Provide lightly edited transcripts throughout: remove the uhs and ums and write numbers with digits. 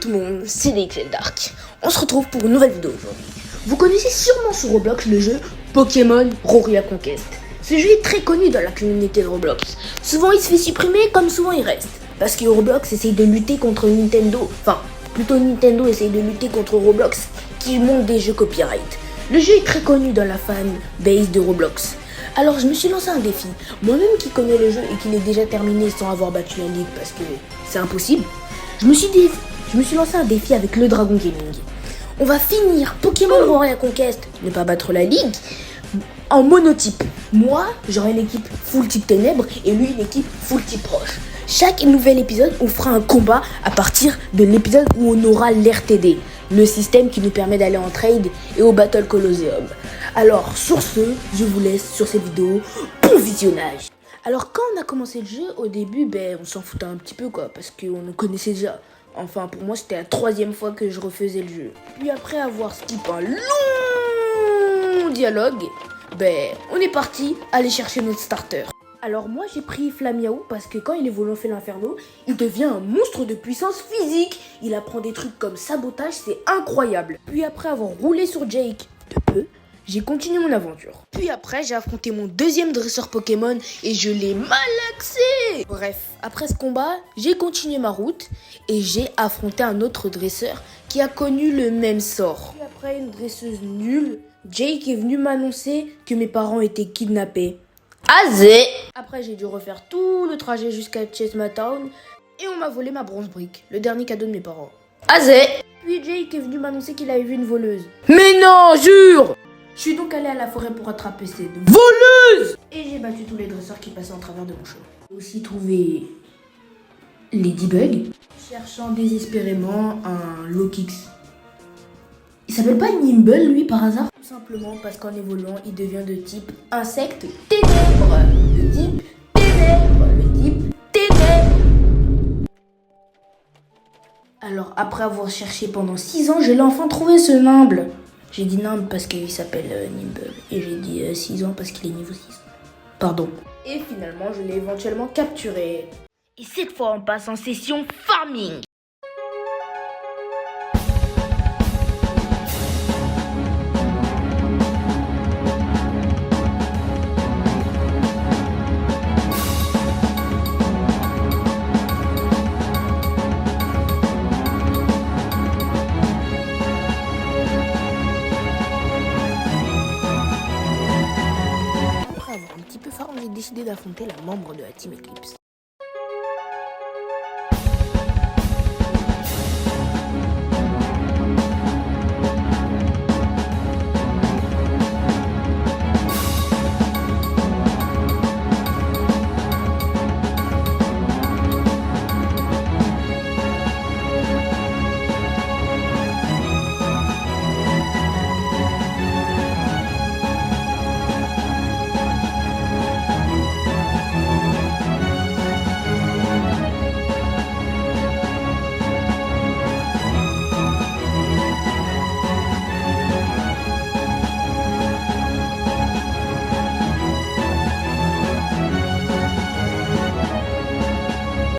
tout le monde, c'est Nixel Dark. On se retrouve pour une nouvelle vidéo aujourd'hui. Vous connaissez sûrement sur Roblox le jeu Pokémon Roria Conquest. Ce jeu est très connu dans la communauté de Roblox. Souvent il se fait supprimer comme souvent il reste. Parce que Roblox essaye de lutter contre Nintendo. Enfin, plutôt Nintendo essaye de lutter contre Roblox qui monte des jeux copyright. Le jeu est très connu dans la fanbase de Roblox. Alors je me suis lancé un défi. Moi-même qui connais le jeu et qui l'ai déjà terminé sans avoir battu la ligue parce que c'est impossible. Je me suis lancé un défi avec le Dragon Gaming. On va finir Pokémon Roria Conquest, ne pas battre la ligue, en monotype. Moi, j'aurai une équipe full type ténèbres et lui une équipe full type roche. Chaque nouvel épisode, on fera un combat à partir de l'épisode où on aura l'RTD, le système qui nous permet d'aller en trade et au Battle Colosseum. Alors, sur ce, je vous laisse sur cette vidéo. Bon visionnage. Alors, quand on a commencé le jeu, au début, on s'en foutait un petit peu, quoi, parce qu'on nous connaissait déjà. Enfin, pour moi, c'était la 3e fois que je refaisais le jeu. Puis après avoir skip un long dialogue, on est parti aller chercher notre starter. Alors moi, j'ai pris Flamiaou parce que quand il évolue en Félin Inferno, il devient un monstre de puissance physique. Il apprend des trucs comme sabotage, c'est incroyable. Puis après avoir roulé sur Jake de peu, j'ai continué mon aventure. Puis après, j'ai affronté mon deuxième dresseur Pokémon et je l'ai malaxé. Bref, après ce combat, j'ai continué ma route et j'ai affronté un autre dresseur qui a connu le même sort. Puis après, une dresseuse nulle, Jake est venu m'annoncer que mes parents étaient kidnappés. Azé. Après, j'ai dû refaire tout le trajet jusqu'à Chestnut Town et on m'a volé ma bronze brique, le dernier cadeau de mes parents. Azé. Puis Jake est venu m'annoncer qu'il avait vu une voleuse. Mais non, jure. Je suis donc allé à la forêt pour attraper cette voleuse. Et j'ai battu tous les dresseurs qui passaient en travers de mon chemin. J'ai aussi trouvé Ladybug, cherchant désespérément un Lokix. Il s'appelle pas Nimble, lui, par hasard? Tout simplement parce qu'en évoluant, il devient de type insecte ténèbres. De type ténèbres. Le type ténèbres. Alors, après avoir cherché pendant 6 ans, je l'ai enfin trouvé, ce Nimble. J'ai dit Nimble parce qu'il s'appelle Nimble. Et j'ai dit 6 ans parce qu'il est niveau 6. Pardon. Et finalement, je l'ai éventuellement capturé. Et cette fois, on passe en session farming. J'ai décidé d'affronter la membre de la Team Eclipse.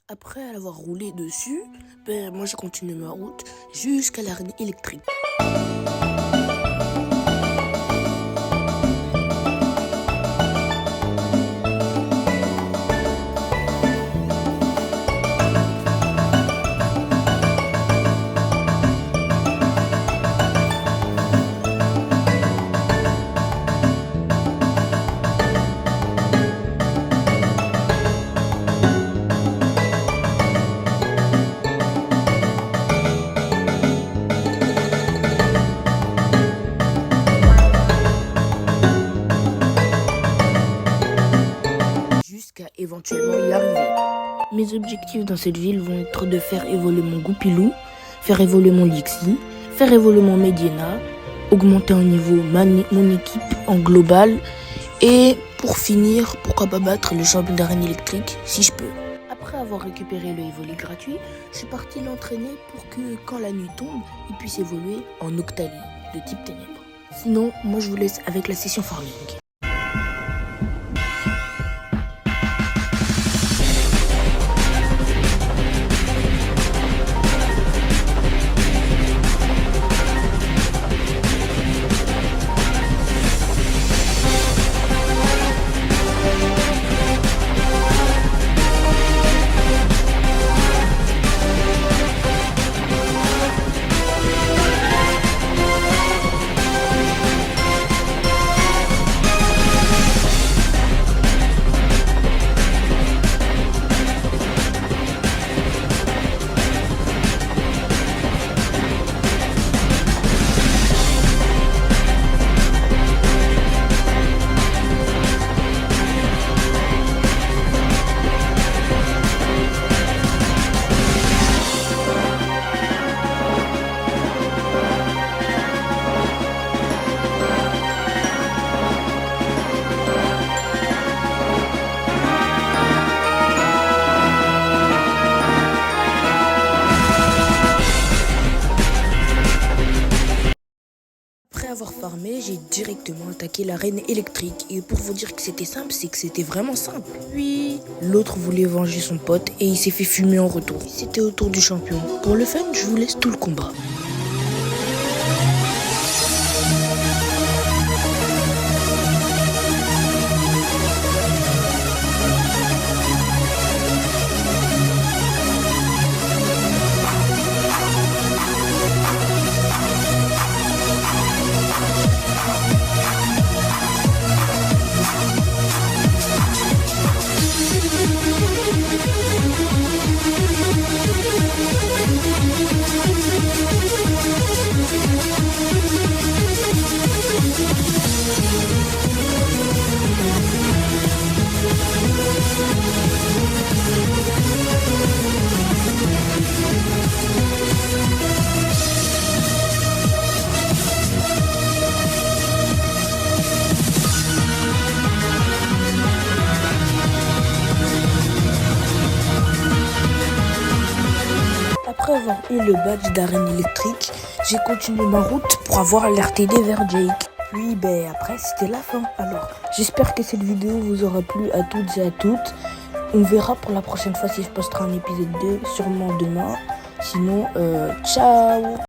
Après avoir roulé dessus, moi j'ai continué ma route jusqu'à l'arène électrique. Éventuellement y arriver. Mes objectifs dans cette ville vont être de faire évoluer mon Goupilou, faire évoluer mon Lixie, faire évoluer mon Mediana, augmenter en niveau mon équipe en global et pour finir, pourquoi pas battre le champion d'arène électrique si je peux. Après avoir récupéré le Evoli gratuit, je suis parti l'entraîner pour que quand la nuit tombe, il puisse évoluer en Octali, de type ténèbres. Sinon, moi je vous laisse avec la session farming. armé, j'ai directement attaqué l'arène électrique. Et pour vous dire que c'était simple, c'est que c'était vraiment simple. Puis, l'autre voulait venger son pote et il s'est fait fumer en retour. C'était au tour du champion. Pour le fun, je vous laisse tout le combat. Après avoir eu le badge d'arène électrique, j'ai continué ma route pour avoir l'RTD vers Jake. Puis après c'était la fin. Alors j'espère que cette vidéo vous aura plu à toutes et à toutes. On verra pour la prochaine fois si je posterai un épisode 2, sûrement demain. Sinon, ciao.